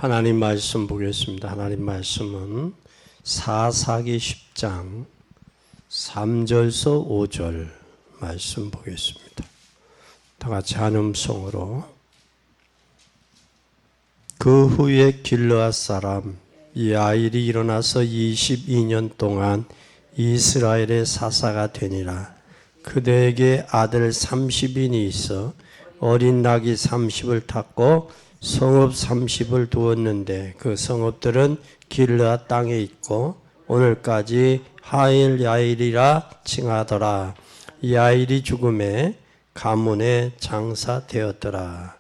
하나님 말씀 보겠습니다. 하나님 말씀은 사사기 10장 3절서 5절 말씀 보겠습니다. 다 같이 한 음성으로. 그 후에 길르앗 사람 야일이 일어나서 22년 동안 이스라엘의 사사가 되니라. 그대에게 아들 30인이 있어 어린 낙이 30을 탔고 성읍 30을 두었는데 그 성읍들은 길르앗 땅에 있고 오늘까지 하일 야일이라 칭하더라. 야일이 죽음에 가문에 장사되었더라.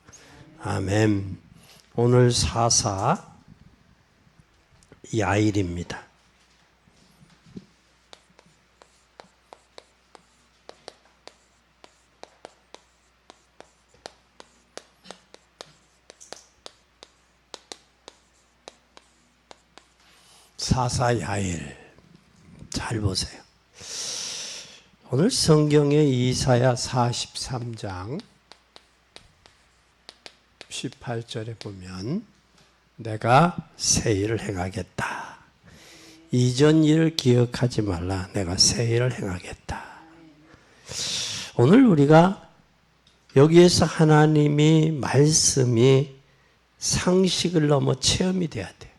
아멘. 오늘 사사 야일입니다. 사사 야일 잘 보세요. 오늘 성경의 이사야 43장 18절에 보면 내가 새 일을 행하겠다. 이전 일을 기억하지 말라. 내가 새 일을 행하겠다. 오늘 우리가 여기에서 하나님이 말씀이 상식을 넘어 체험이 돼야 돼요.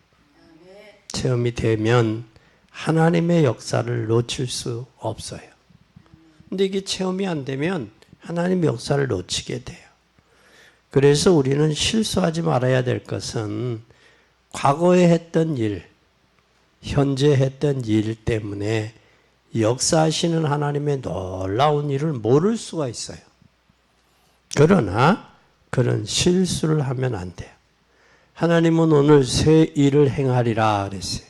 체험이 되면 하나님의 역사를 놓칠 수 없어요. 근데 이게 체험이 안 되면 하나님의 역사를 놓치게 돼요. 그래서 우리는 실수하지 말아야 될 것은 과거에 했던 일, 현재 했던 일 때문에 역사하시는 하나님의 놀라운 일을 모를 수가 있어요. 그러나 그런 실수를 하면 안 돼요. 하나님은 오늘 새 일을 행하리라 그랬어요.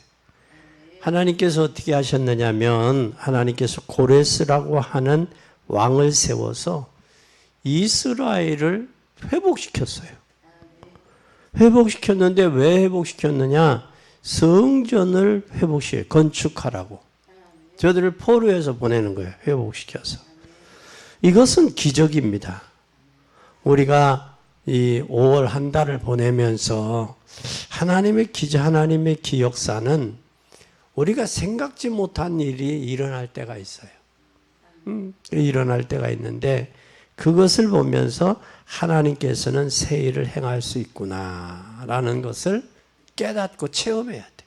하나님께서 어떻게 하셨느냐면 하나님께서 고레스라고 하는 왕을 세워서 이스라엘을 회복시켰어요. 회복시켰는데 왜 회복시켰느냐? 성전을 건축하라고. 저들을 포로에서 보내는 거예요. 회복시켜서. 이것은 기적입니다. 우리가 이 5월 한 달을 보내면서 하나님의 기역사는 우리가 생각지 못한 일이 일어날 때가 있어요. 일어날 때가 있는데 그것을 보면서 하나님께서는 새 일을 행할 수 있구나라는 것을 깨닫고 체험해야 돼.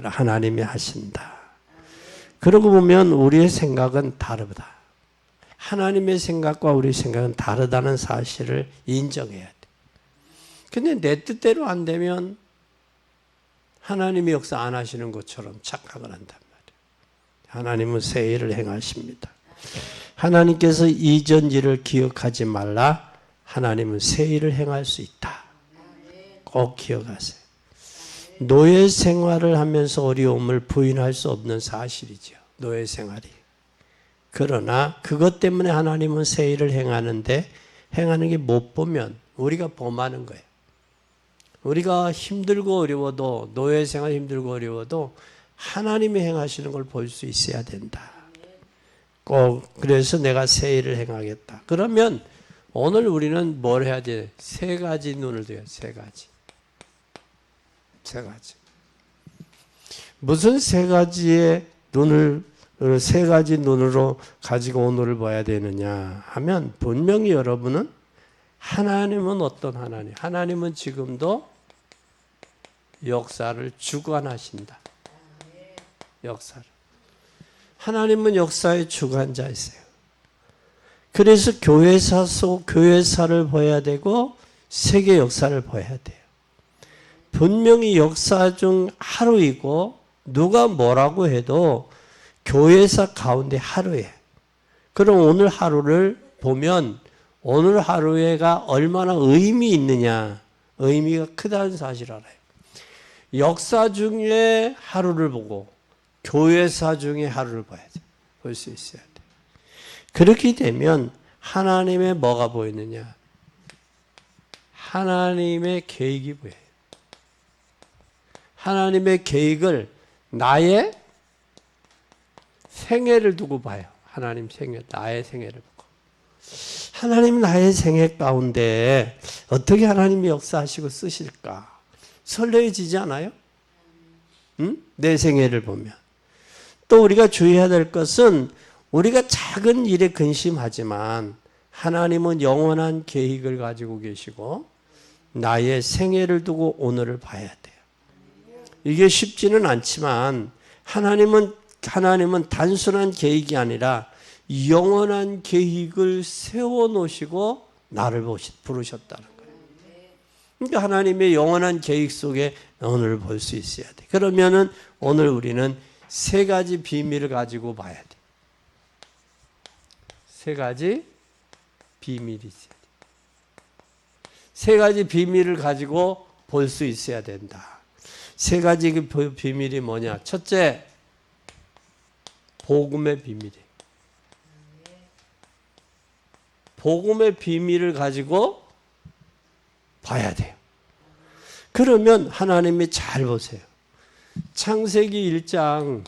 하나님이 하신다. 그러고 보면 우리의 생각은 다르다. 하나님의 생각과 우리 생각은 다르다는 사실을 인정해야 돼. 근데 내 뜻대로 안 되면 하나님이 역사 안 하시는 것처럼 착각을 한단 말이에요. 하나님은 새 일을 행하십니다. 하나님께서 이전 일을 기억하지 말라. 하나님은 새 일을 행할 수 있다. 꼭 기억하세요. 노예 생활을 하면서 어려움을 부인할 수 없는 사실이죠. 노예 생활이. 그러나 그것 때문에 하나님은 새 일을 행하는데 행하는 게 못 보면 우리가 범하는 거예요. 우리가 힘들고 어려워도 노예 생활 힘들고 어려워도 하나님이 행하시는 걸 볼 수 있어야 된다. 꼭 그래서 내가 새 일을 행하겠다. 그러면 오늘 우리는 뭘 해야 돼? 세 가지 눈을 둬요. 세 가지. 세 가지. 무슨 세 가지의 눈을 세 가지 눈으로 가지고 오늘을 봐야 되느냐 하면 분명히 여러분은 하나님은 어떤 하나님? 하나님은 지금도 역사를 주관하신다. 역사를. 하나님은 역사의 주관자이세요. 그래서 교회사를 봐야 되고 세계 역사를 봐야 돼요. 분명히 역사 중 하루이고 누가 뭐라고 해도 교회사 가운데 하루에. 그럼 오늘 하루를 보면 오늘 하루가 얼마나 의미 있느냐. 의미가 크다는 사실을 알아요. 역사 중에 하루를 보고 교회사 중에 하루를 봐야 돼. 볼 수 있어야 돼. 그렇게 되면 하나님의 뭐가 보이느냐. 하나님의 계획이 보여요. 하나님의 계획을 나의 생애를 두고 봐요. 하나님 생애, 나의 생애를 보고. 하나님 나의 생애 가운데 어떻게 하나님이 역사하시고 쓰실까? 설레지지 않아요? 응? 내 생애를 보면. 또 우리가 주의해야 될 것은 우리가 작은 일에 근심하지만 하나님은 영원한 계획을 가지고 계시고 나의 생애를 두고 오늘을 봐야 돼요. 이게 쉽지는 않지만 하나님은 단순한 계획이 아니라 영원한 계획을 세워놓으시고 나를 부르셨다는 거예요. 그러니까 하나님의 영원한 계획 속에 오늘을 볼 수 있어야 돼. 그러면은 오늘 우리는 세 가지 비밀을 가지고 봐야 돼. 세 가지 비밀이 있어야 돼. 세 가지 비밀을 가지고 볼 수 있어야 된다. 세 가지 그 비밀이 뭐냐? 첫째, 복음의 비밀이에요. 복음의 비밀을 가지고 봐야 돼요. 그러면 하나님이 잘 보세요. 창세기 1장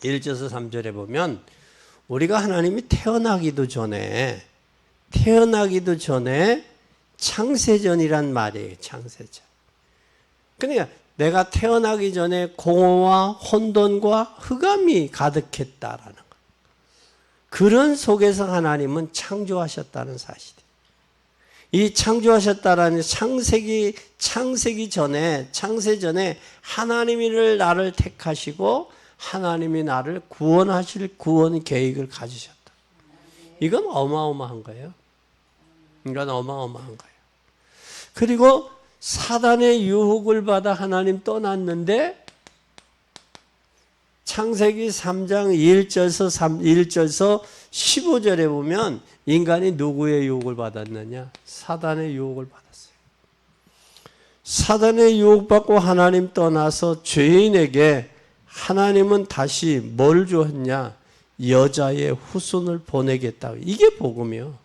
1절에서 3절에 보면 우리가 하나님이 태어나기도 전에 창세전이란 말이에요. 창세전. 그러니까 내가 태어나기 전에 공허와 혼돈과 흑암이 가득했다라는 거. 그런 속에서 하나님은 창조하셨다는 사실이에요. 이 창조하셨다라는 창세기 전에 창세전에 하나님이 나를 택하시고 하나님이 나를 구원하실 구원 계획을 가지셨다. 이건 어마어마한 거예요. 이건 어마어마한 거예요. 그리고 사단의 유혹을 받아 하나님 떠났는데 창세기 3장 1절에서 15절에 보면 인간이 누구의 유혹을 받았느냐? 사단의 유혹을 받았어요. 사단의 유혹받고 하나님 떠나서 죄인에게 하나님은 다시 뭘 주었냐? 여자의 후손을 보내겠다. 이게 복음이요.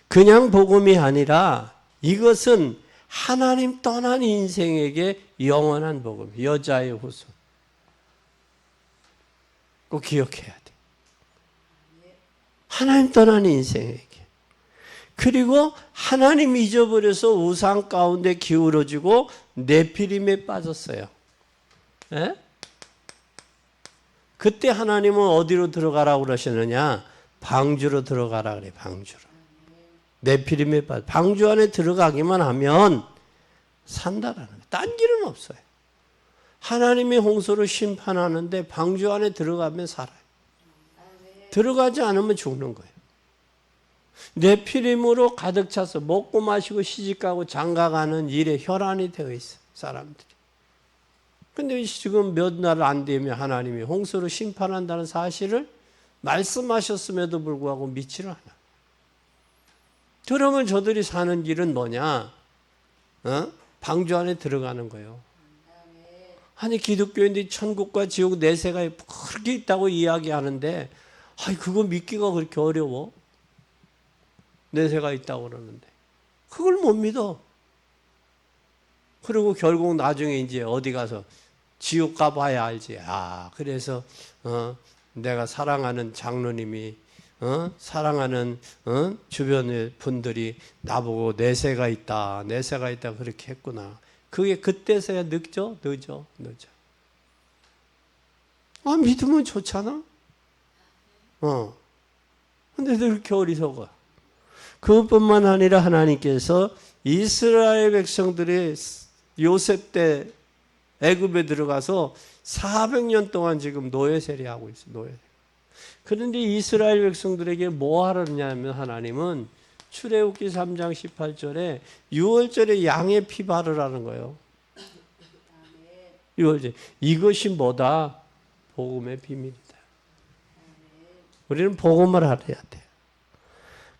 그냥 복음이 아니라 이것은 하나님 떠난 인생에게 영원한 복음, 여자의 후손. 꼭 기억해야 돼. 하나님 떠난 인생에게. 그리고 하나님 잊어버려서 우상 가운데 기울어지고 네피림에 빠졌어요. 에? 그때 하나님은 어디로 들어가라고 그러시느냐? 방주로 들어가라 그래, 방주로. 네피림에 빠져. 방주 안에 들어가기만 하면 산다라는 거예요. 딴 길은 없어요. 하나님이 홍수로 심판하는데 방주 안에 들어가면 살아요. 들어가지 않으면 죽는 거예요. 네피림으로 가득 차서 먹고 마시고 시집가고 장가가는 일에 혈안이 되어 있어요. 사람들이. 근데 지금 몇 날 안 되면 하나님이 홍수로 심판한다는 사실을 말씀하셨음에도 불구하고 믿지를 않아요. 그러면 저들이 사는 길은 뭐냐? 방주 안에 들어가는 거예요. 아니 기독교인들이 천국과 지옥 내세가 그렇게 있다고 이야기하는데 그거 믿기가 그렇게 어려워? 내세가 있다고 그러는데 그걸 못 믿어. 그리고 결국 나중에 이제 어디 가서 지옥 가봐야 알지. 그래서 내가 사랑하는 장로님이 사랑하는 주변의 분들이 나보고 내세가 있다 그렇게 했구나. 그게 그때서야 늦어. 믿으면 좋잖아. 근데 왜 이렇게 어리석어? 그것뿐만 아니라 하나님께서 이스라엘 백성들이 요셉 때 애굽에 들어가서 400년 동안 지금 노예세례하고 있어요. 노예. 그런데 이스라엘 백성들에게 뭐 하느냐면 하나님은 출애굽기 3장 18절에 6월절에 양의 피 바르라는 거예요. 6월절. 이것이 뭐다? 복음의 비밀이다. 우리는 복음을 알아야 돼.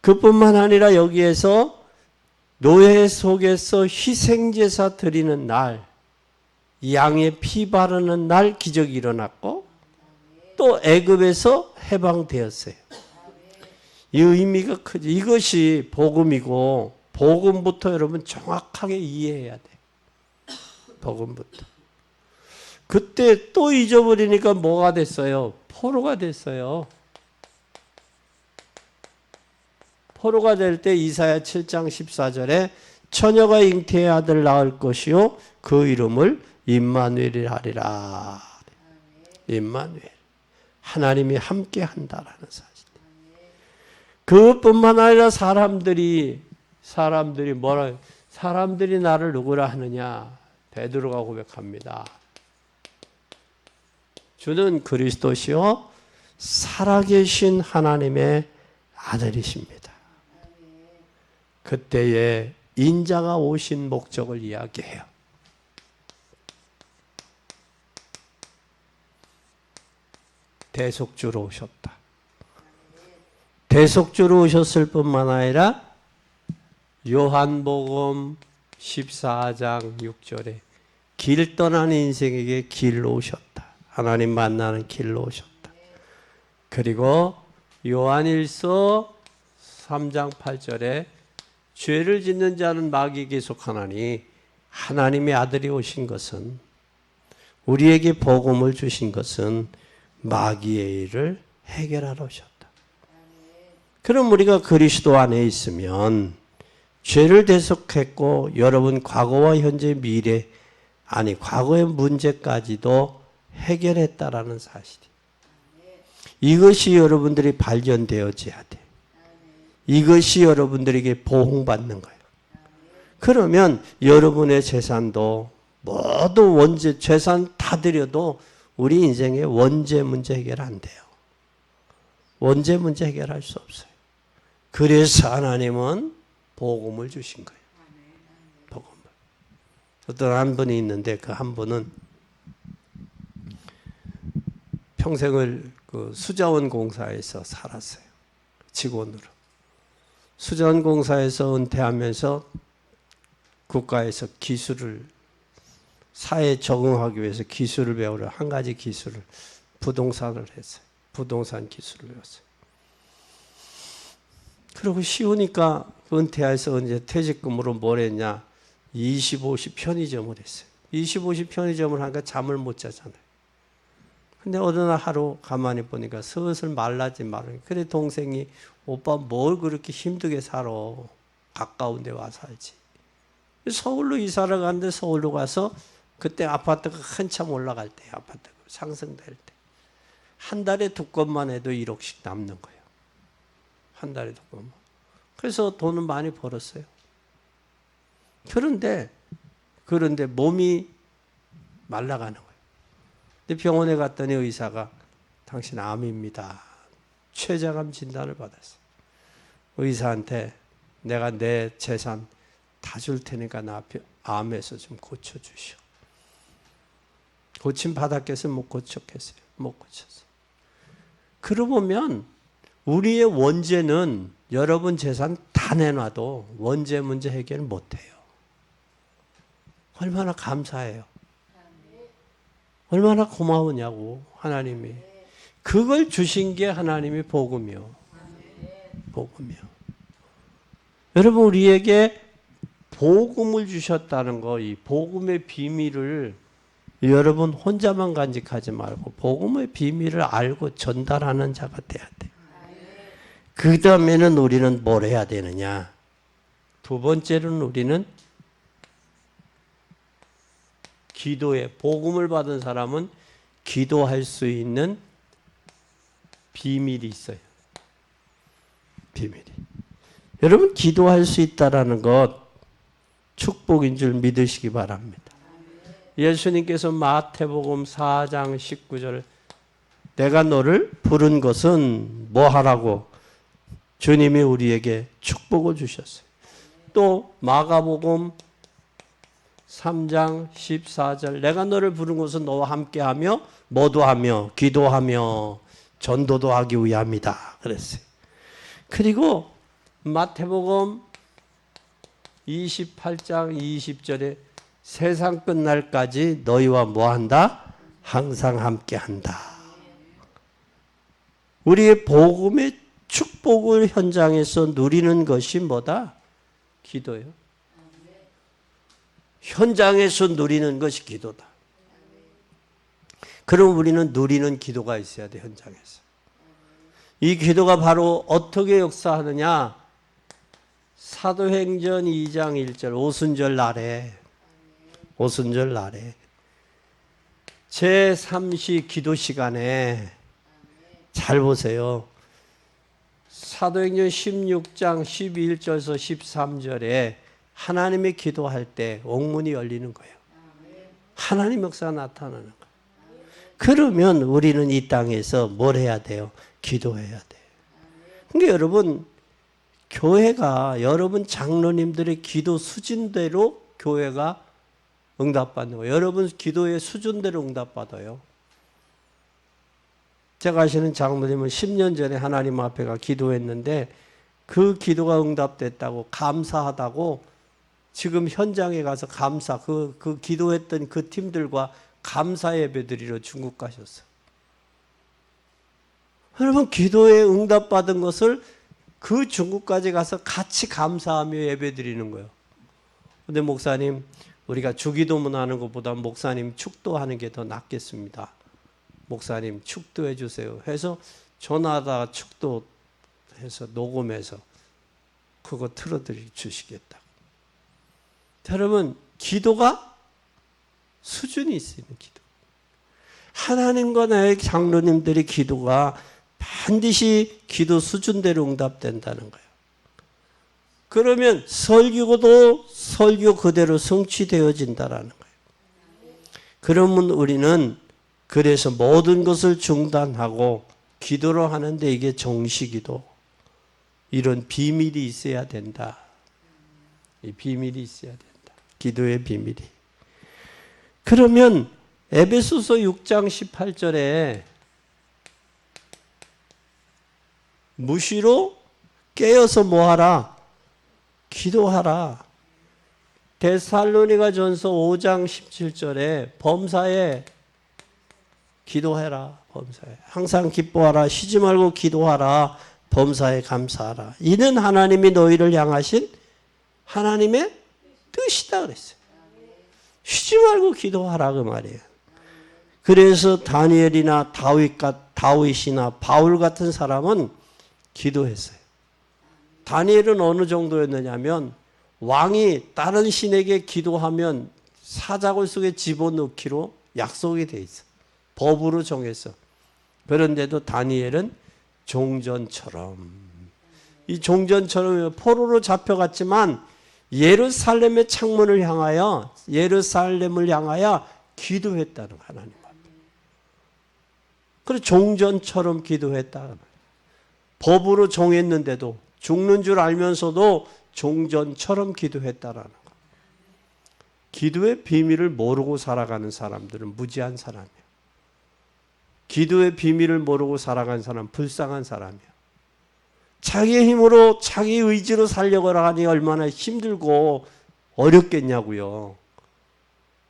그뿐만 아니라 여기에서 노예 속에서 희생제사 드리는 날, 양의 피 바르는 날 기적이 일어났고 또 애굽에서 해방되었어요. 이 의미가 크죠. 이것이 복음이고 복음부터 여러분 정확하게 이해해야 돼. 복음부터. 그때 또 잊어버리니까 뭐가 됐어요? 포로가 됐어요. 포로가 될 때 이사야 7장 14절에 처녀가 잉태의 아들 낳을 것이요 그 이름을 임마누엘이라 하리라. 임마누엘. 하나님이 함께 한다라는 사실. 그뿐만 아니라 사람들이 나를 누구라 하느냐? 베드로가 고백합니다. 주는 그리스도시요 살아계신 하나님의 아들이십니다. 그때에 인자가 오신 목적을 이야기해요. 대속주로 오셨다. 대속주로 오셨을 뿐만 아니라 요한복음 14장 6절에 길 떠난 인생에게 길로 오셨다. 하나님 만나는 길로 오셨다. 그리고 요한일서 3장 8절에 죄를 짓는 자는 마귀에게 속하나니 하나님의 아들이 오신 것은 우리에게 복음을 주신 것은 마귀의 일을 해결하러 오셨다. 그럼 우리가 그리스도 안에 있으면 죄를 대속했고 여러분 과거와 현재 미래 과거의 문제까지도 해결했다라는 사실이 이것이 여러분들이 발견되어져야 돼. 이것이 여러분들에게 보응받는 거예요. 그러면 여러분의 재산도 모두 재산 다 드려도 우리 인생의 원죄 문제 해결 안 돼요. 원죄 문제 해결할 수 없어요. 그래서 하나님은 복음을 주신 거예요. 복음을. 어떤 한 분이 있는데 그 한 분은 평생을 그 수자원 공사에서 살았어요. 직원으로. 수자원 공사에서 은퇴하면서 국가에서 기술을 사회에 적응하기 위해서 기술을 배우려 한 가지 기술을 부동산을 했어요. 부동산 기술을 배웠어요. 그리고 쉬우니까 은퇴해서 이제 퇴직금으로 뭘 했냐? 20, 50 편의점을 했어요. 20, 50 편의점을 하니까 잠을 못 자잖아요. 근데 어느 날 하루 가만히 보니까 슬슬 말라진 말을. 그래 동생이 오빠 뭘 그렇게 힘들게 살아. 가까운 데 와서 살지. 서울로 이사를 갔는데 서울로 가서 그때 아파트가 한참 올라갈 때 아파트가 상승될 때 한 달에 2건만 해도 1억씩 남는 거예요. 한 달에 2건만. 그래서 돈은 많이 벌었어요. 그런데 몸이 말라가는 거예요. 근데 병원에 갔더니 의사가 당신 암입니다. 췌장암 진단을 받았어요. 의사한테 내가 내 재산 다 줄 테니까 나 암에서 좀 고쳐주시오. 고침 받았겠어요? 못 고쳤겠어요? 못 고쳤어요. 그러고 보면 우리의 원죄는 여러분 재산 다 내놔도 원죄 문제 해결 못해요. 얼마나 감사해요. 얼마나 고마우냐고 하나님이. 그걸 주신 게 하나님이 복음이요. 복음이요. 여러분 우리에게 복음을 주셨다는 거, 이 복음의 비밀을 여러분 혼자만 간직하지 말고 복음의 비밀을 알고 전달하는 자가 돼야 돼. 그 다음에는 우리는 뭘 해야 되느냐? 두 번째로는 우리는 기도에, 복음을 받은 사람은 기도할 수 있는 비밀이 있어요. 비밀이. 여러분 기도할 수 있다라는 것 축복인 줄 믿으시기 바랍니다. 예수님께서 마태복음 4장 19절 내가 너를 부른 것은 뭐 하라고? 주님이 우리에게 축복을 주셨어요. 또 마가복음 3장 14절 내가 너를 부른 것은 너와 함께하며 뭐도 하며 기도하며 전도도 하기 위함이다 그랬어요. 그리고 마태복음 28장 20절에 세상 끝날까지 너희와 뭐한다? 항상 함께한다. 우리의 복음의 축복을 현장에서 누리는 것이 뭐다? 기도예요. 현장에서 누리는 것이 기도다. 그럼 우리는 누리는 기도가 있어야 돼, 현장에서. 이 기도가 바로 어떻게 역사하느냐? 사도행전 2장 1절 오순절 날에 제3시 기도 시간에 잘 보세요. 사도행전 16장 11절에서 13절에 하나님이 기도할 때 옥문이 열리는 거예요. 하나님 역사가 나타나는 거예요. 그러면 우리는 이 땅에서 뭘 해야 돼요? 기도해야 돼요. 그러니까 여러분, 교회가 여러분 장로님들의 기도 수준대로 교회가 응답받는 거예요. 여러분 기도의 수준대로 응답받아요. 제가 아시는 장로님은 10년 전에 하나님 앞에가 기도했는데 그 기도가 응답됐다고 감사하다고 지금 현장에 가서 그 기도했던 그 팀들과 감사 예배 드리러 중국 가셨어요. 여러분 기도에 응답받은 것을 그 중국까지 가서 같이 감사하며 예배 드리는 거예요. 근데 목사님, 우리가 주기도문 하는 것보다 목사님 축도하는 게 더 낫겠습니다. 목사님 축도해 주세요 해서 전화다 축도해서 녹음해서 그거 틀어드리 주시겠다. 여러분 기도가 수준이 있으면 기도. 하나님과 나의 장로님들의 기도가 반드시 기도 수준대로 응답된다는 거예요. 그러면 설교도 설교 그대로 성취되어진다라는 거예요. 그러면 우리는 그래서 모든 것을 중단하고 기도를 하는데 이게 정식기도 이런 비밀이 있어야 된다. 이 비밀이 있어야 된다. 기도의 비밀이. 그러면 에베소서 6장 18절에 무시로 깨어서 뭐하라? 기도하라. 데살로니가 전서 5장 17절에 범사에 기도해라. 범사에. 항상 기뻐하라. 쉬지 말고 기도하라. 범사에 감사하라. 이는 하나님이 너희를 향하신 하나님의 뜻이다 그랬어요. 쉬지 말고 기도하라 그 말이에요. 그래서 다니엘이나 다윗이나 바울 같은 사람은 기도했어요. 다니엘은 어느 정도였느냐면 왕이 다른 신에게 기도하면 사자굴 속에 집어넣기로 약속이 돼 있어. 법으로 정했어. 그런데도 다니엘은 종전처럼 이 종전처럼 포로로 잡혀갔지만 예루살렘의 창문을 향하여 예루살렘을 향하여 기도했다는 하나님 앞에. 그래서 종전처럼 기도했다. 법으로 정했는데도 죽는 줄 알면서도 종전처럼 기도했다라는 거. 기도의 비밀을 모르고 살아가는 사람들은 무지한 사람이에요. 기도의 비밀을 모르고 살아가는 사람은 불쌍한 사람이에요. 자기의 힘으로 자기 의지로 살려고 하니 얼마나 힘들고 어렵겠냐고요.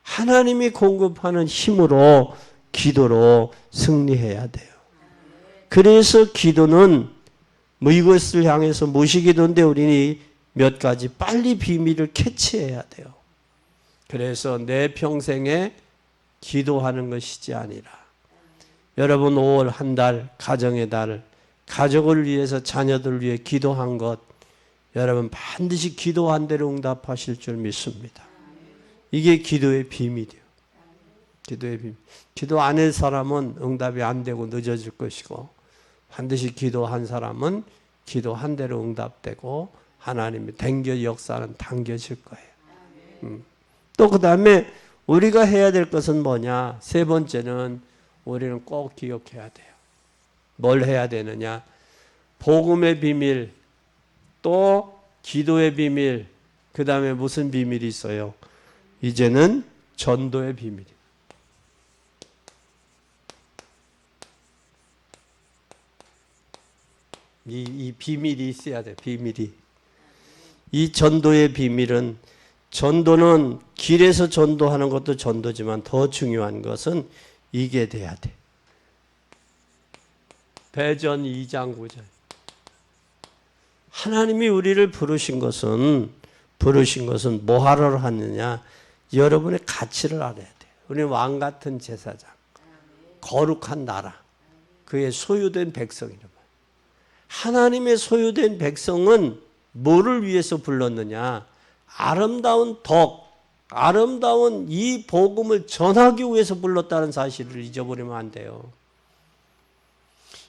하나님이 공급하는 힘으로 기도로 승리해야 돼요. 그래서 기도는 이것을 향해서 무시기도인데 우리는 몇 가지 빨리 비밀을 캐치해야 돼요. 그래서 내 평생에 기도하는 것이지 아니라 여러분 5월 한 달, 가정의 달, 가족을 위해서 자녀들을 위해 기도한 것 여러분 반드시 기도한 대로 응답하실 줄 믿습니다. 이게 기도의 비밀이에요. 기도의 비밀. 기도 안 할 사람은 응답이 안 되고 늦어질 것이고 반드시 기도한 사람은 기도한 대로 응답되고 하나님의 역사는 당겨질 거예요. 또 그 다음에 우리가 해야 될 것은 뭐냐? 세 번째는 우리는 꼭 기억해야 돼요. 뭘 해야 되느냐? 복음의 비밀, 또 기도의 비밀, 그 다음에 무슨 비밀이 있어요? 이제는 전도의 비밀. 이 비밀이 있어야 돼. 비밀이. 이 전도의 비밀은 전도는 길에서 전도하는 것도 전도지만 더 중요한 것은 이게 돼야 돼. 배전 2장 9절. 하나님이 우리를 부르신 것은 뭐 하러 하느냐? 여러분의 가치를 알아야 돼. 우리는 왕 같은 제사장, 거룩한 나라, 그의 소유된 백성이란 말이에요. 하나님의 소유된 백성은 뭐를 위해서 불렀느냐? 아름다운 덕, 아름다운 이 복음을 전하기 위해서 불렀다는 사실을 잊어버리면 안 돼요.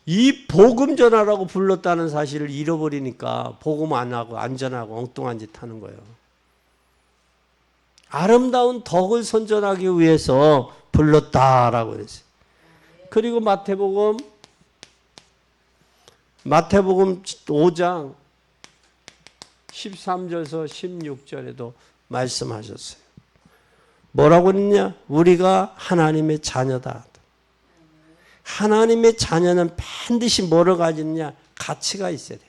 이 복음 전하라고 불렀다는 사실을 잃어버리니까 복음 안 하고 안 전하고 엉뚱한 짓 하는 거예요. 아름다운 덕을 선전하기 위해서 불렀다라고 그랬어요. 그리고 마태복음 5장 13절에서 16절에도 말씀하셨어요. 뭐라고 그랬냐? 우리가 하나님의 자녀다. 하나님의 자녀는 반드시 뭐를 가지느냐? 가치가 있어야 돼.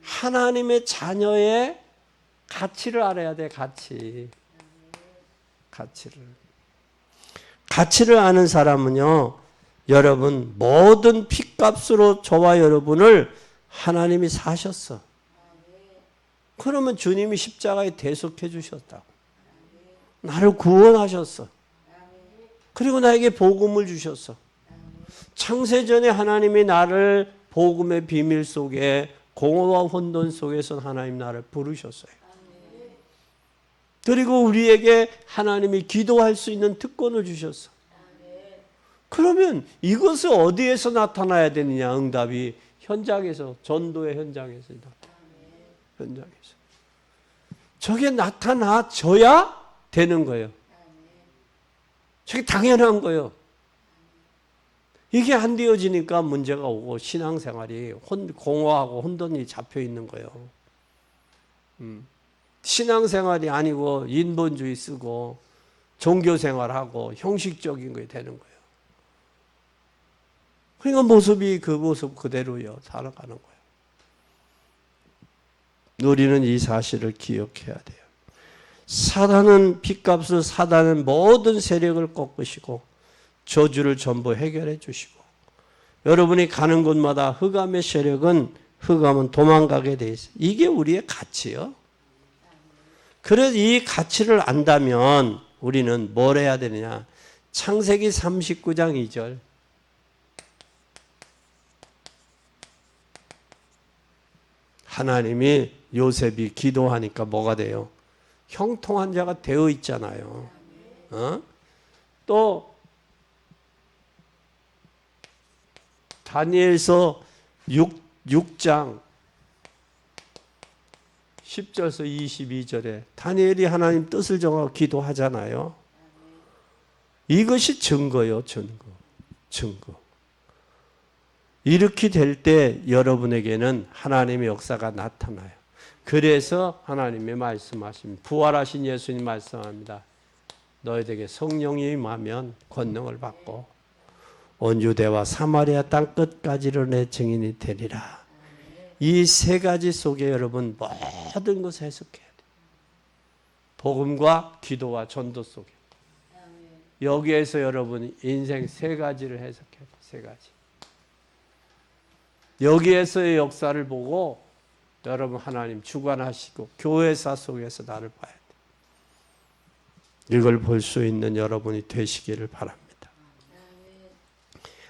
하나님의 자녀의 가치를 알아야 돼. 가치를 아는 사람은요, 여러분 모든 핏값으로 저와 여러분을 하나님이 사셨어. 그러면 주님이 십자가에 대속해 주셨다고. 나를 구원하셨어. 그리고 나에게 복음을 주셨어. 창세전에 하나님이 나를 복음의 비밀 속에 공허와 혼돈 속에서 하나님 나를 부르셨어요. 그리고 우리에게 하나님이 기도할 수 있는 특권을 주셨어. 그러면 이것을 어디에서 나타나야 되느냐? 응답이 현장에서, 전도의 현장에서. 저게 나타나줘야 되는 거예요. 저게 당연한 거예요. 이게 안 되어지니까 문제가 오고 신앙생활이 공허하고 혼돈이 잡혀 있는 거예요. 신앙생활이 아니고 인본주의 쓰고 종교생활하고 형식적인 게 되는 거예요. 그러니까 모습이 그 모습 그대로요. 살아가는 거예요. 우리는 이 사실을 기억해야 돼요. 사단은 핏값을, 사단은 모든 세력을 꺾으시고 저주를 전부 해결해 주시고, 여러분이 가는 곳마다 흑암의 세력은, 흑암은 도망가게 돼 있어요. 이게 우리의 가치요. 그래서 이 가치를 안다면 우리는 뭘 해야 되느냐? 창세기 39장 2절. 하나님이 요셉이 기도하니까 뭐가 돼요? 형통한 자가 되어 있잖아요. 또 다니엘서 6장 10절에서 22절에 다니엘이 하나님 뜻을 정하고 기도하잖아요. 이것이 증거요. 증거. 이렇게 될 때 여러분에게는 하나님의 역사가 나타나요. 그래서 하나님의 말씀하신, 부활하신 예수님 말씀합니다. 너희에게 성령이 임하면 권능을 받고 온 유대와 사마리아 땅 끝까지로 내 증인이 되리라. 이 세 가지 속에 여러분 모든 것을 해석해야 돼요. 복음과 기도와 전도 속에. 여기에서 여러분 인생 세 가지를 해석해야 돼요. 세 가지. 여기에서의 역사를 보고 여러분 하나님 주관하시고 교회사 속에서 나를 봐야 돼요. 이걸 볼 수 있는 여러분이 되시기를 바랍니다.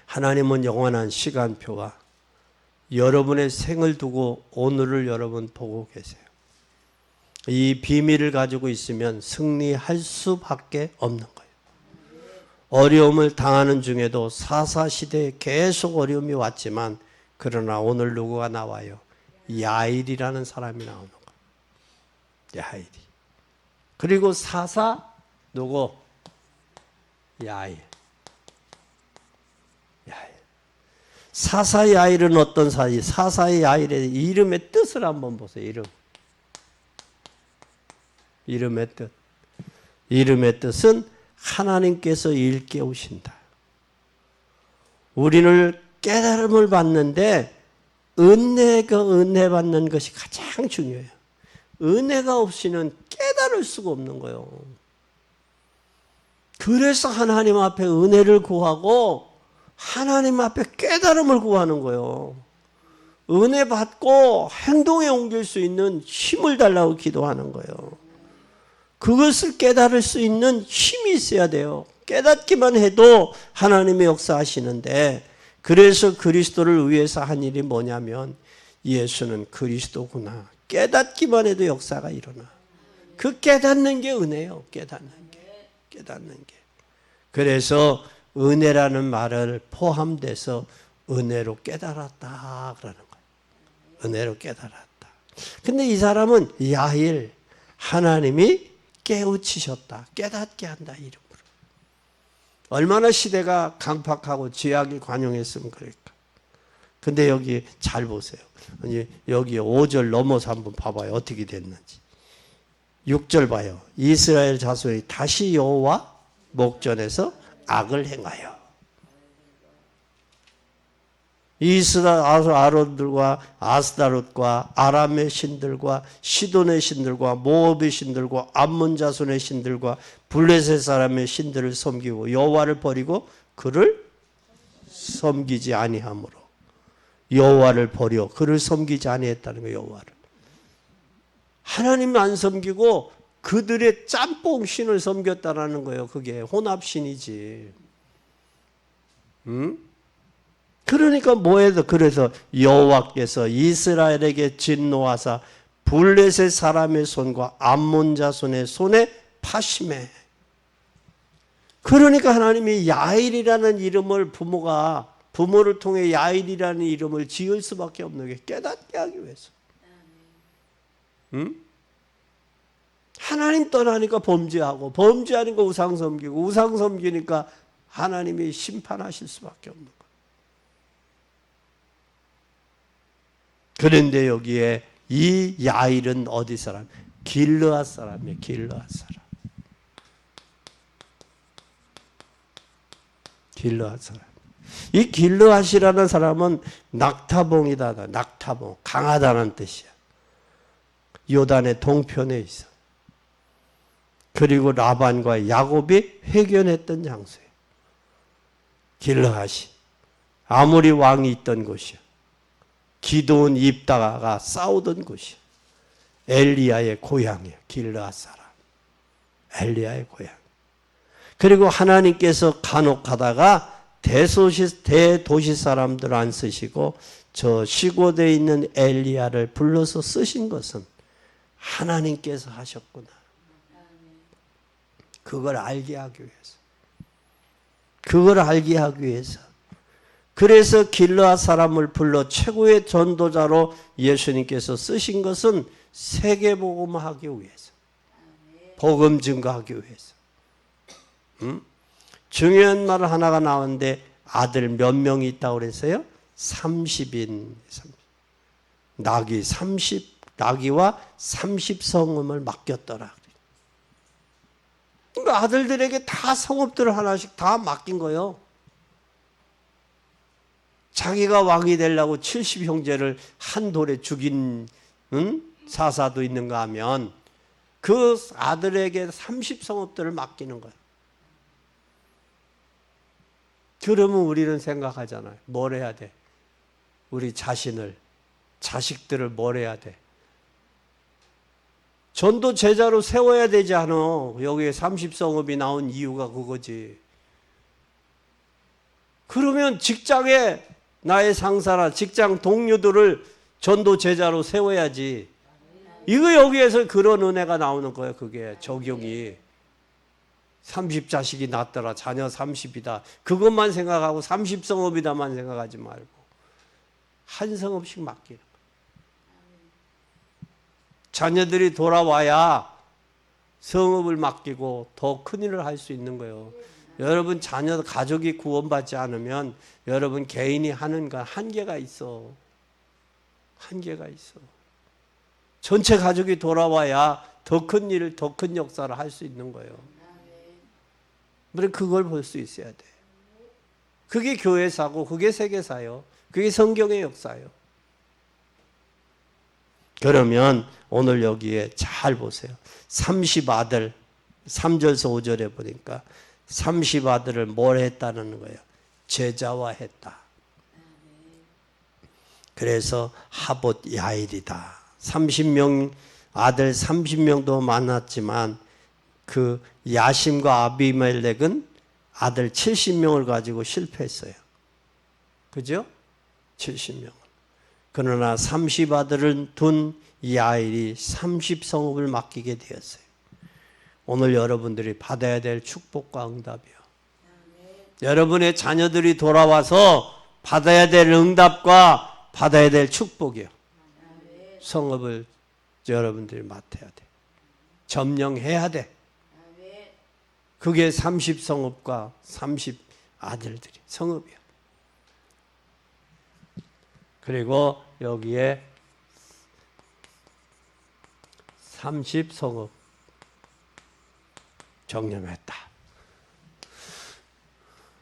하나님은 영원한 시간표와 여러분의 생을 두고 오늘을 여러분 보고 계세요. 이 비밀을 가지고 있으면 승리할 수밖에 없는 거예요. 어려움을 당하는 중에도 사사시대에 계속 어려움이 왔지만, 그러나 오늘 누구가 나와요? 야일이라는 사람이 나오는 거예요. 야일이. 그리고 사사 누구? 야일. 사사 야일은 어떤 사이? 사사의 야일의 이름의 뜻을 한번 보세요. 이름의 뜻. 이름의 뜻은 하나님께서 일깨우신다. 우리를 깨달음을 받는데 은혜가 은혜 받는 것이 가장 중요해요. 은혜가 없이는 깨달을 수가 없는 거예요. 그래서 하나님 앞에 은혜를 구하고 하나님 앞에 깨달음을 구하는 거예요. 은혜 받고 행동에 옮길 수 있는 힘을 달라고 기도하는 거예요. 그것을 깨달을 수 있는 힘이 있어야 돼요. 깨닫기만 해도 하나님의 역사하시는데, 그래서 그리스도를 위해서 한 일이 뭐냐면 예수는 그리스도구나, 깨닫기만 해도 역사가 일어나. 그 깨닫는 게 은혜요. 깨닫는 게. 그래서 은혜라는 말을 포함돼서 은혜로 깨달았다 그러는 거예요. 은혜로 깨달았다. 근데 이 사람은 야일, 하나님이 깨우치셨다. 깨닫게 한다 이름으로. 얼마나 시대가 강팍하고 죄악이 관용했으면 그럴까. 근데 여기 잘 보세요. 여기 5절 넘어서 한번 봐봐요. 어떻게 됐는지. 6절 봐요. 이스라엘 자손이 다시 여호와 목전에서 악을 행하여 이스라엘 아론들과 아스다롯과 아람의 신들과 시돈의 신들과 모압의 신들과 암몬 자손의 신들과 블레셋 사람의 신들을 섬기고 여호와를 버리고 그를 섬기지 아니하므로 여호와를 버려 그를 섬기지 아니했다는 거예요. 여호와를 하나님 안 섬기고 그들의 짬뽕 신을 섬겼다라는 거예요. 그게 혼합신이지. 그러니까 뭐해도 그래서 여호와께서 이스라엘에게 진노하사 블레셋 사람의 손과 암몬 자손의 손에 파심해. 그러니까 하나님이 야일이라는 이름을 부모를 통해 야일이라는 이름을 지을 수밖에 없는 게 깨닫게 하기 위해서. 하나님 떠나니까 범죄하고 범죄하니까 우상 섬기고 우상 섬기니까 하나님이 심판하실 수밖에 없는 거예요. 그런데 여기에 이 야일은 어디 사람? 길르앗 사람이에요. 길르앗 사람. 길르앗 사람. 이 길르앗이라는 사람은 낙타봉이다. 낙타봉. 강하다는 뜻이야. 요단의 동편에 있어. 그리고 라반과 야곱이 회견했던 장소예요. 길르앗이. 아무리 왕이 있던 곳이야. 기드온 입다가 싸우던 곳이야. 엘리야의 고향이에요. 길르앗 사람. 엘리야의 고향. 그리고 하나님께서 간혹하다가 대도시 사람들 안 쓰시고 저 시골에 있는 엘리야를 불러서 쓰신 것은 하나님께서 하셨구나. 그걸 알게 하기 위해서. 그걸 알게 하기 위해서. 그래서 길르앗 사람을 불러 최고의 전도자로 예수님께서 쓰신 것은 세계복음하기 위해서. 복음 증거하기 위해서. 중요한 말 하나가 나오는데 아들 몇 명이 있다고 그랬어요? 30인. 나귀와 30성읍을 맡겼더라. 그러니까 아들들에게 다 성읍들을 하나씩 다 맡긴 거예요. 자기가 왕이 되려고 70형제를 한 돌에 죽인 사사도 있는가 하면 그 아들에게 30성읍들을 맡기는 거예요. 그러면 우리는 생각하잖아요. 뭘 해야 돼? 우리 자식들을 뭘 해야 돼? 전도 제자로 세워야 되지 않아. 여기에 30성읍이 나온 이유가 그거지. 그러면 직장에 나의 상사나 직장 동료들을 전도 제자로 세워야지. 이거 여기에서 그런 은혜가 나오는 거예요. 그게 적용이. 30자식이 낳더라. 자녀 30이다. 그것만 생각하고 30성읍이다만 생각하지 말고 한 성읍씩 맡기는 거예요. 자녀들이 돌아와야 성읍을 맡기고 더 큰 일을 할 수 있는 거예요. 여러분 자녀 가족이 구원받지 않으면 여러분 개인이 하는 건 한계가 있어. 한계가 있어. 전체 가족이 돌아와야 더 큰 일, 더 큰 역사를 할 수 있는 거예요. 그걸 볼 수 있어야 돼. 그게 교회사고 그게 세계사요. 그게 성경의 역사예요. 그러면 오늘 여기에 잘 보세요. 30아들 3절에서 5절에 보니까 30아들을 뭘 했다는 거예요? 제자화했다. 그래서 하봇 야일이다. 30명 아들 30명도 많았지만 그 야심과 아비멜렉은 아들 70명을 가지고 실패했어요. 그죠? 70명. 그러나 30아들을 둔 이 아이들이 30성읍을 맡기게 되었어요. 오늘 여러분들이 받아야 될 축복과 응답이요. 여러분의 자녀들이 돌아와서 받아야 될 응답과 받아야 될 축복이요. 성읍을 여러분들이 맡아야 돼. 점령해야 돼. 그게 30성읍과 30아들들이 성읍이요. 그리고 여기에 30성읍 정령했다.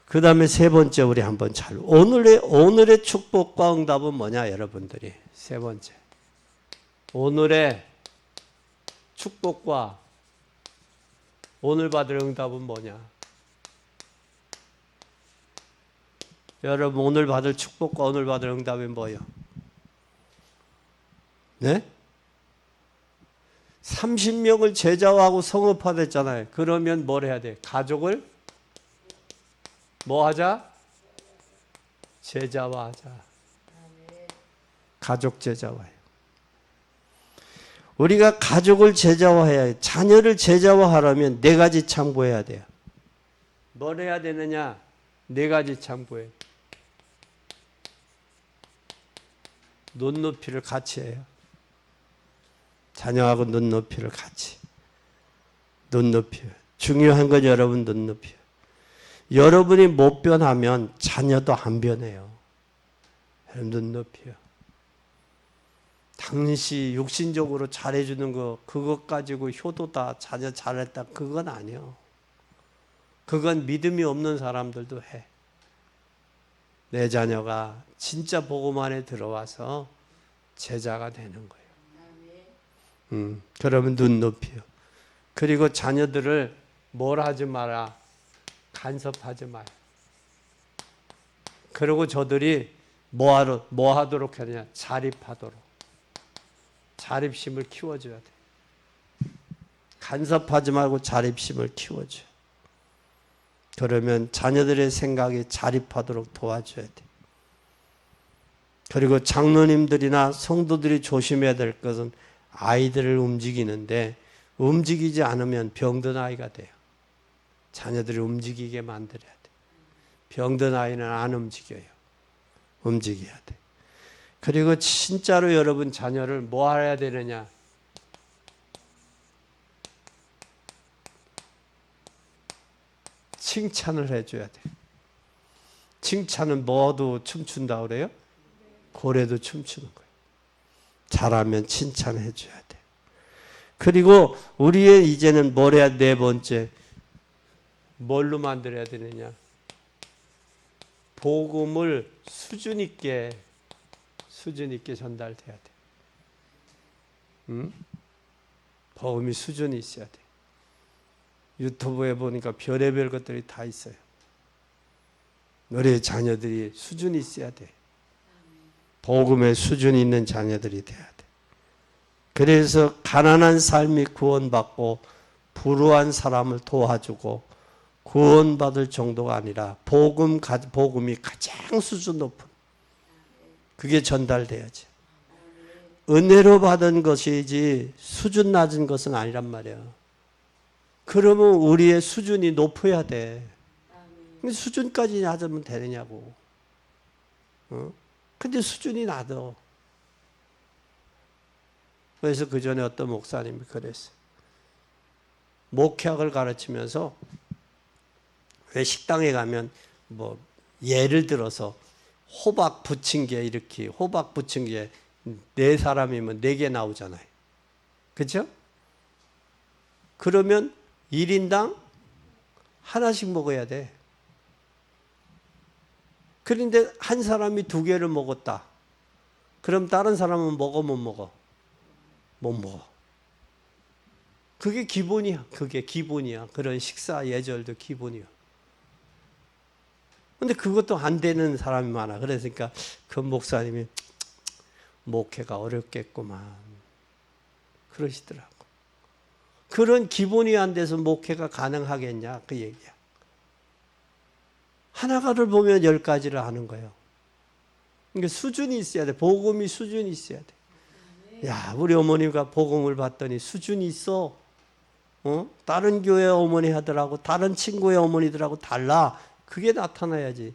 그 다음에 세 번째 우리 한번 오늘의 축복과 응답은 뭐냐 여러분들이. 세 번째. 오늘의 축복과 오늘 받을 응답은 뭐냐. 여러분 오늘 받을 축복과 오늘 받을 응답이 뭐예요? 네? 30명을 제자화하고 성읍화됐잖아요. 그러면 뭘 해야 돼? 가족을 뭐 하자? 제자화하자. 가족 제자화예요. 우리가 가족을 제자화해야 해요. 자녀를 제자화하려면 네 가지 참고해야 돼요. 뭘 해야 되느냐? 네 가지 참고해. 눈높이를 같이 해요. 자녀하고 눈높이를 같이. 눈높이. 중요한 건 여러분 눈높이요. 여러분이 못 변하면 자녀도 안 변해요. 눈높이요. 당시 육신적으로 잘해주는 거 그것 가지고 효도다 자녀 잘했다 그건 아니에요. 그건 믿음이 없는 사람들도 해. 내 자녀가 진짜 복음 안에 들어와서 제자가 되는 거예요. 그러면 눈높이요. 그리고 자녀들을 뭘 하지 마라. 간섭하지 마라. 그리고 저들이 뭐 하도록 하느냐. 자립하도록. 자립심을 키워줘야 돼. 간섭하지 말고 자립심을 키워줘. 그러면 자녀들의 생각에 자립하도록 도와줘야 돼. 그리고 장로님들이나 성도들이 조심해야 될 것은 아이들을 움직이는데 움직이지 않으면 병든 아이가 돼요. 자녀들을 움직이게 만들어야 돼. 병든 아이는 안 움직여요. 움직여야 돼. 그리고 진짜로 여러분 자녀를 뭐 해야 되느냐? 칭찬을 해줘야 돼. 칭찬은 뭐도 춤춘다 그래요? 고래도 춤추는 거예요. 잘하면 칭찬해 줘야 돼. 그리고 우리의 이제는 뭘 해야 네 번째. 뭘로 만들어야 되느냐? 복음을 수준 있게 전달돼야 돼. 복음이 수준이 있어야 돼. 유튜브에 보니까 별의별 것들이 다 있어요. 우리 자녀들이 수준이 있어야 돼. 복음의 수준이 있는 자녀들이 돼야 돼. 그래서 가난한 삶이 구원받고 불우한 사람을 도와주고 구원받을 정도가 아니라 복음이 가장 수준 높은 그게 전달돼야지. 은혜로 받은 것이지 수준 낮은 것은 아니란 말이야. 그러면 우리의 수준이 높아야 돼. 수준까지 낮으면 되느냐고. 근데 수준이 낮아. 그래서 그 전에 어떤 목사님이 그랬어요. 목회학을 가르치면서 왜 식당에 가면 뭐 예를 들어서 호박 부친 게 이렇게 호박 부친 게 네 사람이면 4개 나오잖아요. 그렇죠? 그러면 1인당 하나씩 먹어야 돼. 그런데 한 사람이 2개를 먹었다. 그럼 다른 사람은 먹어 못 먹어? 못 먹어. 그게 기본이야. 그게 기본이야. 그런 식사 예절도 기본이야. 근데 그것도 안 되는 사람이 많아. 그러니까 그 목사님이 목회가 어렵겠구만. 그러시더라고. 그런 기본이 안 돼서 목회가 가능하겠냐? 그 얘기야. 하나가를 보면 10가지를 하는 거예요. 그러니까 수준이 있어야 돼. 복음이 수준이 있어야 돼. 야, 우리 어머니가 복음을 받더니 수준이 있어. 다른 교회 어머니 하더라고 다른 친구의 어머니들하고 달라. 그게 나타나야지.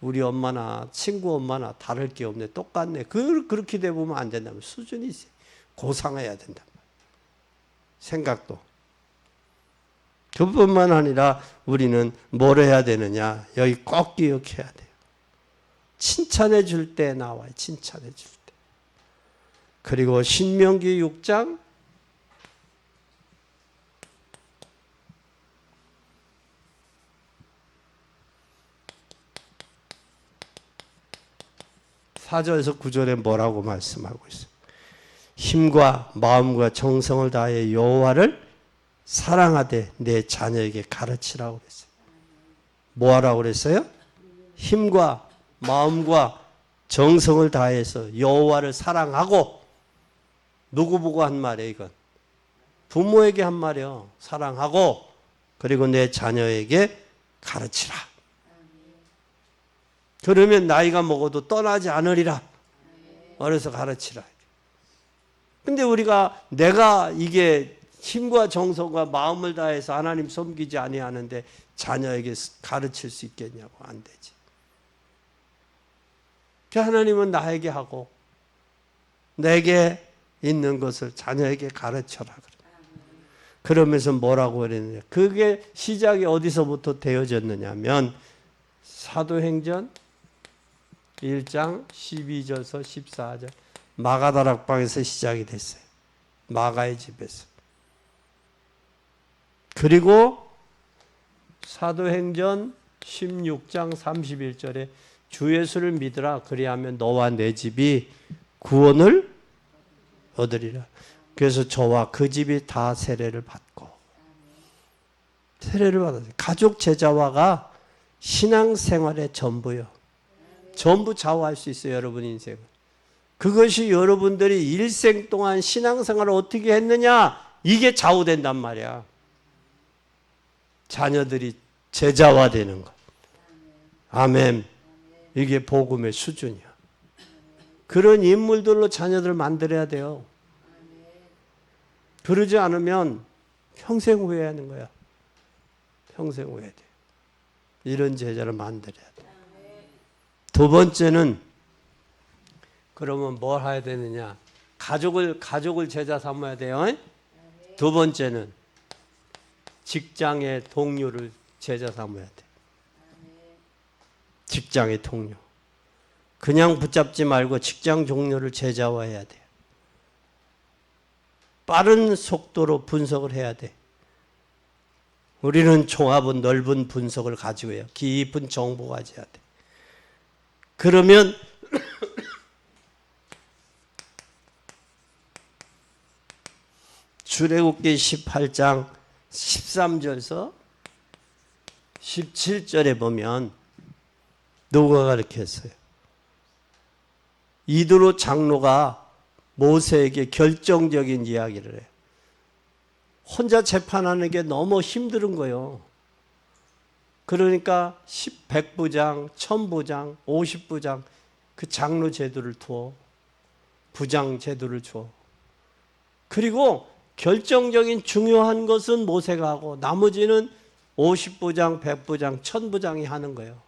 우리 엄마나 친구 엄마나 다를 게 없네. 똑같네. 그렇게 되보면 안 된다면 수준이 있어요. 고상해야 된단 말이에요. 생각도. 그뿐만 아니라 우리는 뭘 해야 되느냐. 여기 꼭 기억해야 돼요. 칭찬해 줄 때 나와요. 칭찬해 줄 때. 그리고 신명기 6장 4절에서 9절에 뭐라고 말씀하고 있어요? 힘과 마음과 정성을 다해 여호와를 사랑하되 내 자녀에게 가르치라고 그랬어요. 뭐 하라고 그랬어요? 힘과 마음과 정성을 다해서 여호와를 사랑하고. 누구 보고 한 말이에요 이건? 부모에게 한 말이에요. 사랑하고 그리고 내 자녀에게 가르치라. 그러면 나이가 먹어도 떠나지 않으리라. 어려서 가르치라. 근데 내가 이게 힘과 정성과 마음을 다해서 하나님 섬기지 아니하는데 자녀에게 가르칠 수 있겠냐고. 안 되지. 하나님은 나에게 하고 내게 있는 것을 자녀에게 가르쳐라. 그러면서 뭐라고 그랬느냐. 그게 시작이 어디서부터 되어졌느냐면 사도행전 1장 12절에서 14절 마가다락방에서 시작이 됐어요. 마가의 집에서. 그리고 사도행전 16장 31절에 주 예수를 믿으라. 그리하면 너와 내 집이 구원을 얻으리라. 그래서 저와 그 집이 다 세례를 받고. 세례를 받았어요. 가족 제자화가 신앙생활의 전부요. 전부 좌우할 수 있어요. 여러분 인생을. 그것이 여러분들이 일생 동안 신앙생활을 어떻게 했느냐. 이게 좌우된단 말이야. 자녀들이 제자화되는 것. 아멘. 이게 복음의 수준이야. 그런 인물들로 자녀들을 만들어야 돼요. 그러지 않으면 평생 후회하는 거야. 평생 후회돼. 이런 제자를 만들어야 돼. 두 번째는 그러면 뭘 해야 되느냐? 가족을 제자 삼아야 돼요. 두 번째는 직장의 동료를 제자 삼아야 돼. 직장의 동료. 그냥 붙잡지 말고 직장 동료를 제자화해야 돼. 빠른 속도로 분석을 해야 돼. 우리는 종합은 넓은 분석을 가지고 해요. 깊은 정보 가져야 돼. 그러면 출애굽기 18장 13절에서 17절에 보면 누가 가르쳤어요? 이드로 장로가 모세에게 결정적인 이야기를 해요. 혼자 재판하는 게 너무 힘든 거예요. 그러니까 100부장, 1000부장, 50부장 그 장로 제도를 두어. 부장 제도를 줘. 그리고 결정적인 중요한 것은 모세가 하고 나머지는 50부장, 100부장, 1000부장이 하는 거예요.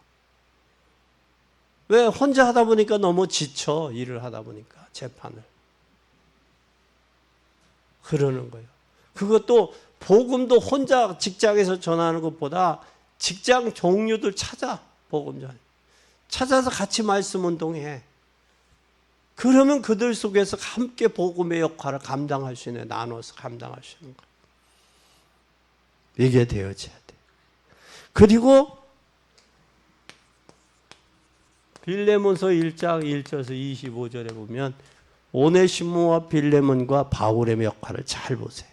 왜? 혼자 하다 보니까 너무 지쳐. 일을 하다 보니까 재판을. 그러는 거예요. 그것도 복음도 혼자 직장에서 전하는 것보다 직장 종류들 찾아. 복음 전 찾아서 같이 말씀 운동해. 그러면 그들 속에서 함께 복음의 역할을 감당할 수 있는, 나눠서 감당할 수 있는 거예요. 이게 되어져야 돼. 그리고 빌레몬서 1장 1절에서 25절에 보면 오네시모와 빌레몬과 바울의 역할을 잘 보세요.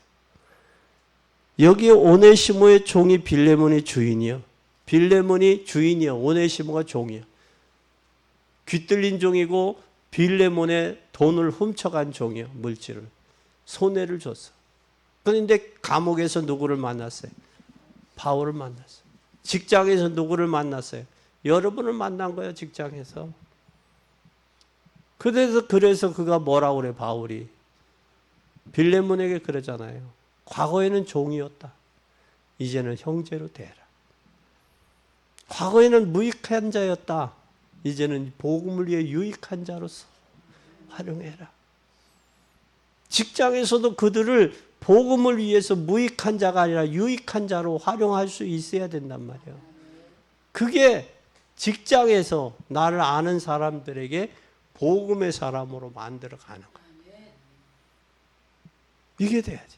여기 오네시모의 종이 빌레몬의 주인이요. 빌레몬이 주인이요. 오네시모가 종이요. 귀뚫린 종이고 빌레몬의 돈을 훔쳐간 종이요. 물질을. 손해를 줬어. 그런데 감옥에서 누구를 만났어요? 바울을 만났어요. 직장에서 누구를 만났어요? 여러분을 만난 거예요. 직장에서. 그래서 그가 뭐라고 그래, 바울이. 빌레몬에게 그러잖아요. 과거에는 종이었다. 이제는 형제로 대해라. 과거에는 무익한 자였다. 이제는 복음을 위해 유익한 자로서 활용해라. 직장에서도 그들을 복음을 위해서 무익한 자가 아니라 유익한 자로 활용할 수 있어야 된단 말이에요. 그게 직장에서 나를 아는 사람들에게 복음의 사람으로 만들어 가는 거예요. 이게 돼야지.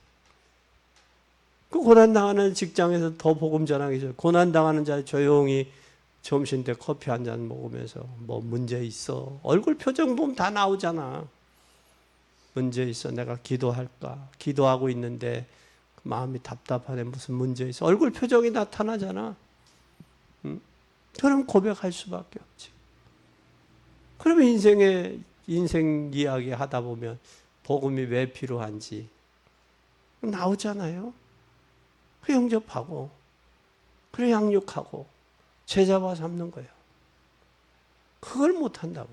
그 고난당하는 직장에서 더 복음 전하기 전에 고난당하는 자 조용히 점심 때 커피 한 잔 먹으면서 뭐 문제 있어. 얼굴 표정 보면 다 나오잖아. 문제 있어. 내가 기도할까? 기도하고 있는데 마음이 답답하네. 무슨 문제 있어? 얼굴 표정이 나타나잖아. 응? 그럼 고백할 수밖에 없지. 그러면 인생 이야기 하다 보면 복음이 왜 필요한지 나오잖아요. 그 영접하고, 그래 양육하고, 제자와 삼는 거예요. 그걸 못한다고,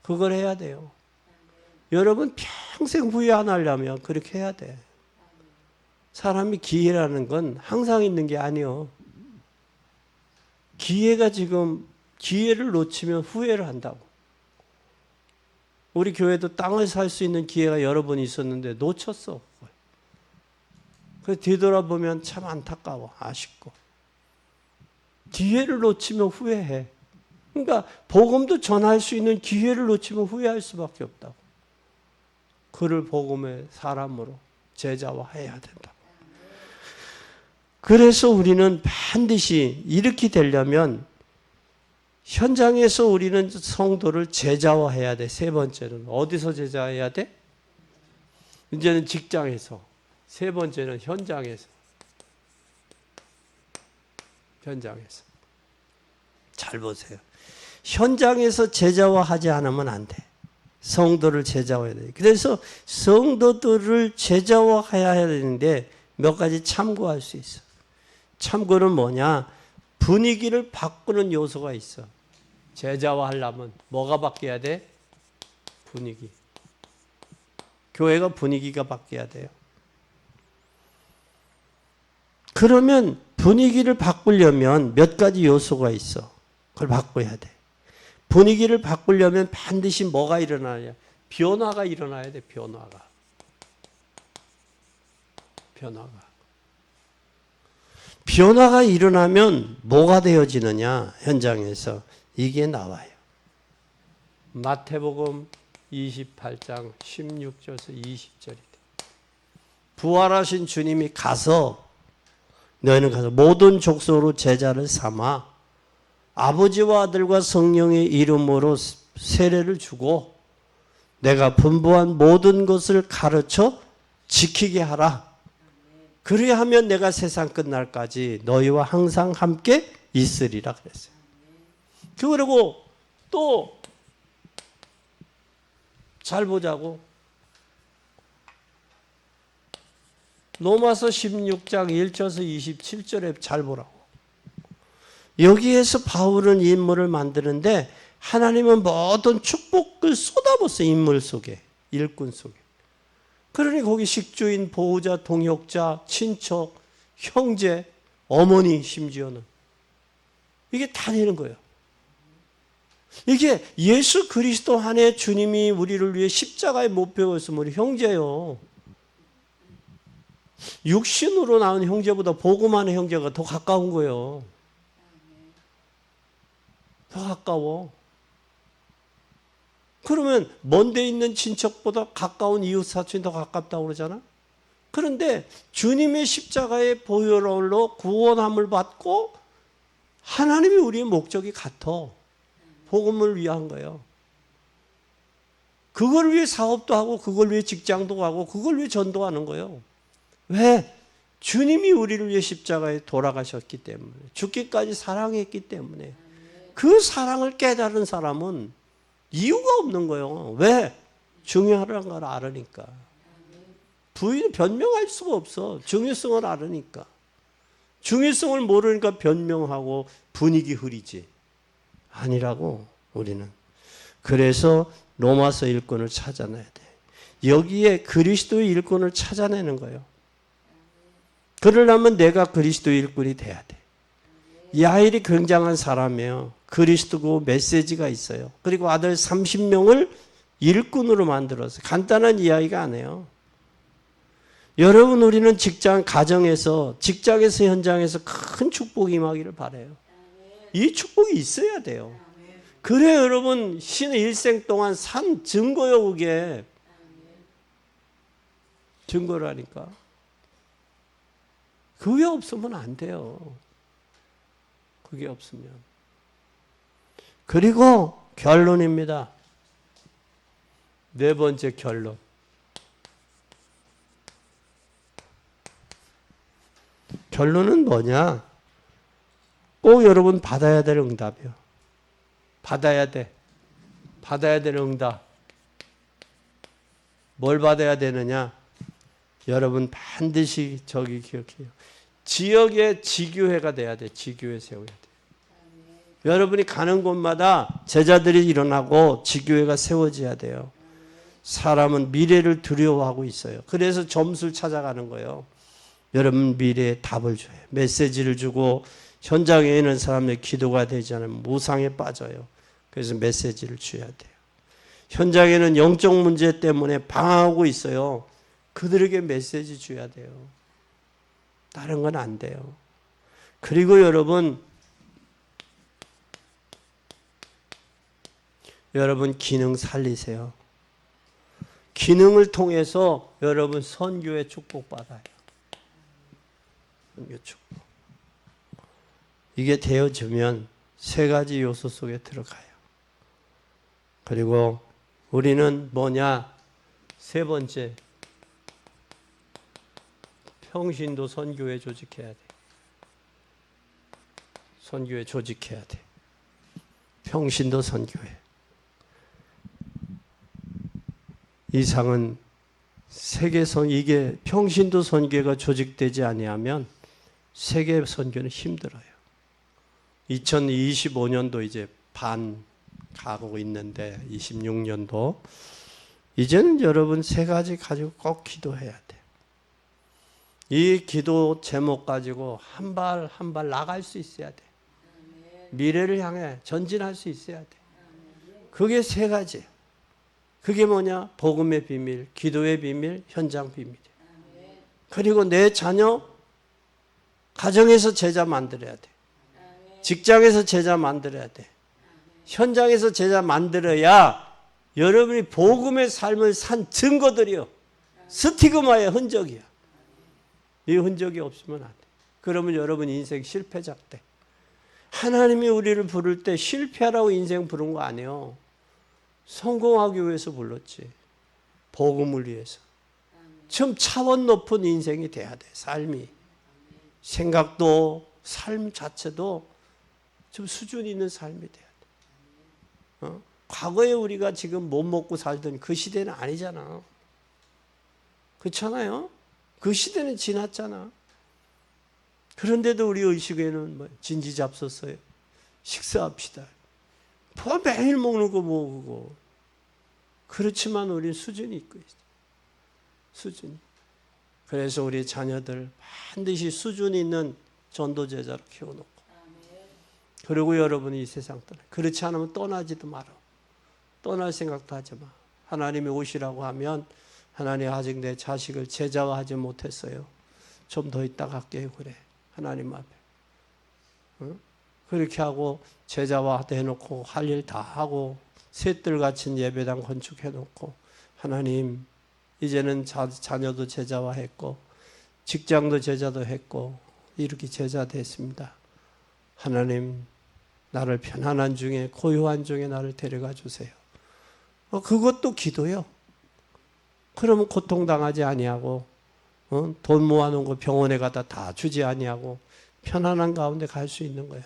그걸 해야 돼요. 여러분 평생 후회 안 하려면 그렇게 해야 돼. 사람이 기회라는 건 항상 있는 게 아니요. 기회를 놓치면 후회를 한다고. 우리 교회도 땅을 살 수 있는 기회가 여러 번 있었는데 놓쳤어. 그래서 뒤돌아보면 참 안타까워, 아쉽고. 기회를 놓치면 후회해. 그러니까 복음도 전할 수 있는 기회를 놓치면 후회할 수밖에 없다고. 그를 복음의 사람으로 제자화해야 된다. 그래서 우리는 반드시 이렇게 되려면 현장에서 우리는 성도를 제자화해야 돼. 세 번째는 어디서 제자화해야 돼? 이제는 직장에서. 세 번째는 현장에서. 잘 보세요. 현장에서 제자화하지 않으면 안 돼. 성도를 제자화해야 돼. 그래서 성도들을 제자화해야 되는데 몇 가지 참고할 수 있어. 참고는 뭐냐? 분위기를 바꾸는 요소가 있어. 제자화하려면 뭐가 바뀌어야 돼? 분위기. 교회가 분위기가 바뀌어야 돼요. 그러면 분위기를 바꾸려면 몇 가지 요소가 있어. 그걸 바꿔야 돼. 분위기를 바꾸려면 반드시 뭐가 일어나냐? 변화가 일어나야 돼. 변화가 일어나면 뭐가 되어지느냐? 현장에서 이게 나와요. 마태복음 28장 16절에서 20절이다. 부활하신 주님이 너희는 가서 모든 족속으로 제자를 삼아 아버지와 아들과 성령의 이름으로 세례를 주고 내가 분부한 모든 것을 가르쳐 지키게 하라. 그래야 하면 내가 세상 끝날까지 너희와 항상 함께 있으리라 그랬어요. 그리고 또 잘 보자고. 로마서 16장 1절에서 27절에 잘 보라고. 여기에서 바울은 인물을 만드는데 하나님은 모든 축복을 쏟아붓어요. 인물 속에, 일꾼 속에. 그러니 거기 식주인, 보호자, 동역자, 친척, 형제, 어머니 심지어는 이게 다 되는 거예요. 이게 예수 그리스도 안에 주님이 우리를 위해 십자가에 못 배웠으면 우리 형제요. 육신으로 낳은 형제보다 복음 안의 형제가 더 가까운 거예요. 더 가까워. 그러면 먼데 있는 친척보다 가까운 이웃 사촌이 더 가깝다고 그러잖아. 그런데 주님의 십자가의 보혈로 구원함을 받고 하나님이 우리의 목적이 같아. 복음을 위한 거예요. 그걸 위해 사업도 하고 그걸 위해 직장도 가고 그걸 위해 전도하는 거예요. 왜? 주님이 우리를 위해 십자가에 돌아가셨기 때문에, 죽기까지 사랑했기 때문에. 그 사랑을 깨달은 사람은 이유가 없는 거예요. 왜? 중요하다는 걸 알으니까. 부인은 변명할 수가 없어. 중요성을 알으니까. 중요성을 모르니까 변명하고 분위기 흐리지. 아니라고, 우리는. 그래서 로마서 일꾼을 찾아내야 돼. 여기에 그리스도의 일꾼을 찾아내는 거예요. 그러려면 내가 그리스도의 일꾼이 돼야 돼. 야일이 굉장한 사람이에요. 그리스도고 메시지가 있어요. 그리고 아들 30명을 일꾼으로 만들었어요. 간단한 이야기가 아니에요. 여러분, 우리는 직장, 가정에서, 직장에서, 현장에서 큰 축복이 임하기를 바라요. 이 축복이 있어야 돼요. 그래 여러분, 신의 일생 동안 산 증거요. 그게 증거라니까. 그게 없으면 안 돼요. 그게 없으면. 그리고 결론입니다. 네 번째 결론. 결론은 뭐냐? 꼭 여러분 받아야 될 응답이요. 받아야 돼. 받아야 될 응답. 뭘 받아야 되느냐? 여러분 반드시 저기 기억해요. 지역의 지교회가 돼야 돼. 지교회 세워야 돼. 여러분이 가는 곳마다 제자들이 일어나고 지교회가 세워져야 돼요. 사람은 미래를 두려워하고 있어요. 그래서 점수를 찾아가는 거예요. 여러분 미래에 답을 줘요. 메시지를 주고 현장에 있는 사람의 기도가 되지 않으면 무상에 빠져요. 그래서 메시지를 줘야 돼요. 현장에는 영적 문제 때문에 방황하고 있어요. 그들에게 메시지 줘야 돼요. 다른 건 안 돼요. 그리고 여러분 기능 살리세요. 기능을 통해서 여러분 선교의 축복받아요. 선교 축복. 이게 되어지면 세 가지 요소 속에 들어가요. 그리고 우리는 뭐냐? 세 번째, 평신도 선교회 조직해야 돼. 선교회 조직해야 돼. 평신도 선교회. 이상은 세계 이게 평신도 선교회가 조직되지 아니하면 세계 선교는 힘들어요. 2025년도 이제 반 가고 있는데 26년도 이제는 여러분 세 가지 가지고 꼭 기도해야 돼. 이 기도 제목 가지고 한 발 한 발 나갈 수 있어야 돼. 미래를 향해 전진할 수 있어야 돼. 그게 세 가지. 그게 뭐냐? 복음의 비밀, 기도의 비밀, 현장 비밀이에요. 그리고 내 자녀 가정에서 제자 만들어야 돼. 직장에서 제자 만들어야 돼. 현장에서 제자 만들어야 여러분이 복음의 삶을 산 증거들이요. 스티그마의 흔적이야. 이 흔적이 없으면 안 돼. 그러면 여러분 인생 실패자 돼. 하나님이 우리를 부를 때 실패하라고 인생 부른 거 아니에요. 성공하기 위해서 불렀지. 복음을 위해서. 좀 차원 높은 인생이 돼야 돼. 삶이. 생각도 삶 자체도 좀 수준 있는 삶이 돼야 돼. 과거에 우리가 지금 못 먹고 살던 그 시대는 아니잖아. 그렇잖아요? 그 시대는 지났잖아. 그런데도 우리 의식에는 뭐 진지잡섰어요. 식사합시다. 뭐 매일 먹는 거 먹고. 그렇지만 우리 수준이 있고 있어. 수준이. 그래서 우리 자녀들 반드시 수준 있는 전도제자로 키워놓고. 그리고 여러분이 이 세상 떠나. 그렇지 않으면 떠나지도 마라. 떠날 생각도 하지 마. 하나님이 오시라고 하면 하나님 아직 내 자식을 제자화하지 못했어요. 좀 더 있다 갈게요. 그래. 하나님 앞에. 응? 그렇게 하고 제자화 해놓고 할 일 다 하고 셋들 갇힌 예배당 건축해놓고 하나님 이제는 자녀도 제자화했고 직장도 제자도 했고 이렇게 제자 됐습니다. 하나님 나를 편안한 중에 고요한 중에 나를 데려가 주세요. 그것도 기도요. 그러면 고통당하지 아니하고 돈 모아놓은 거 병원에 가다 다 주지 아니하고 편안한 가운데 갈 수 있는 거예요.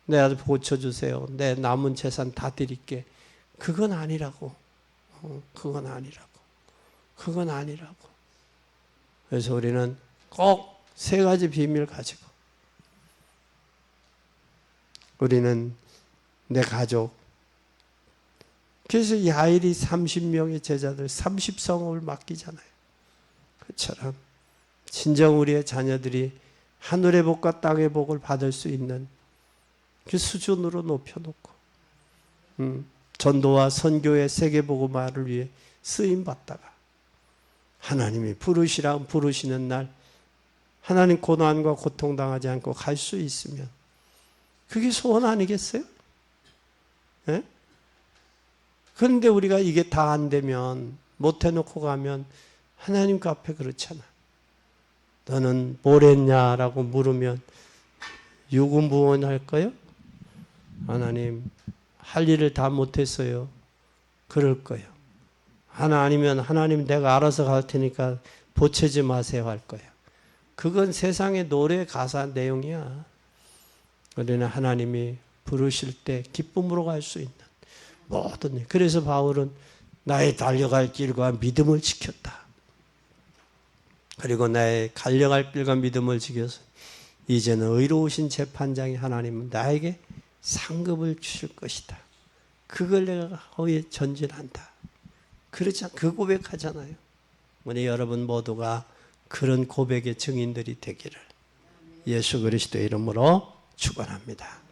내 아들 고쳐주세요. 내 남은 재산 다 드릴게. 그건 아니라고. 그건 아니라고. 그건 아니라고. 그래서 우리는 꼭 세 가지 비밀 가지고 우리는 내 가족, 그래서 야일이 30명의 제자들 30성읍을 맡기잖아요. 그처럼 진정 우리의 자녀들이 하늘의 복과 땅의 복을 받을 수 있는 그 수준으로 높여놓고 전도와 선교의 세계복음화를 위해 쓰임받다가 하나님이 부르시는 날 하나님 고난과 고통당하지 않고 갈 수 있으면 그게 소원 아니겠어요? 네? 그런데 우리가 이게 다 안 되면 못 해놓고 가면 하나님 그 앞에 그렇잖아. 너는 뭘 했냐라고 물으면 유구무원할까요? 하나님 할 일을 다 못했어요. 그럴 거예요. 하나 아니면 하나님 내가 알아서 갈 테니까 보채지 마세요 할 거예요. 그건 세상의 노래 가사 내용이야. 우리는 하나님이 부르실 때 기쁨으로 갈 수 있는 모든 일. 그래서 바울은 나의 달려갈 길과 믿음을 지켰다. 그리고 나의 달려갈 길과 믿음을 지켜서 이제는 의로우신 재판장이 하나님은 나에게 상급을 주실 것이다. 그걸 내가 허위에 전진한다. 그렇지 않, 그 고백하잖아요. 우리 여러분 모두가 그런 고백의 증인들이 되기를 예수 그리스도의 이름으로 축원합니다.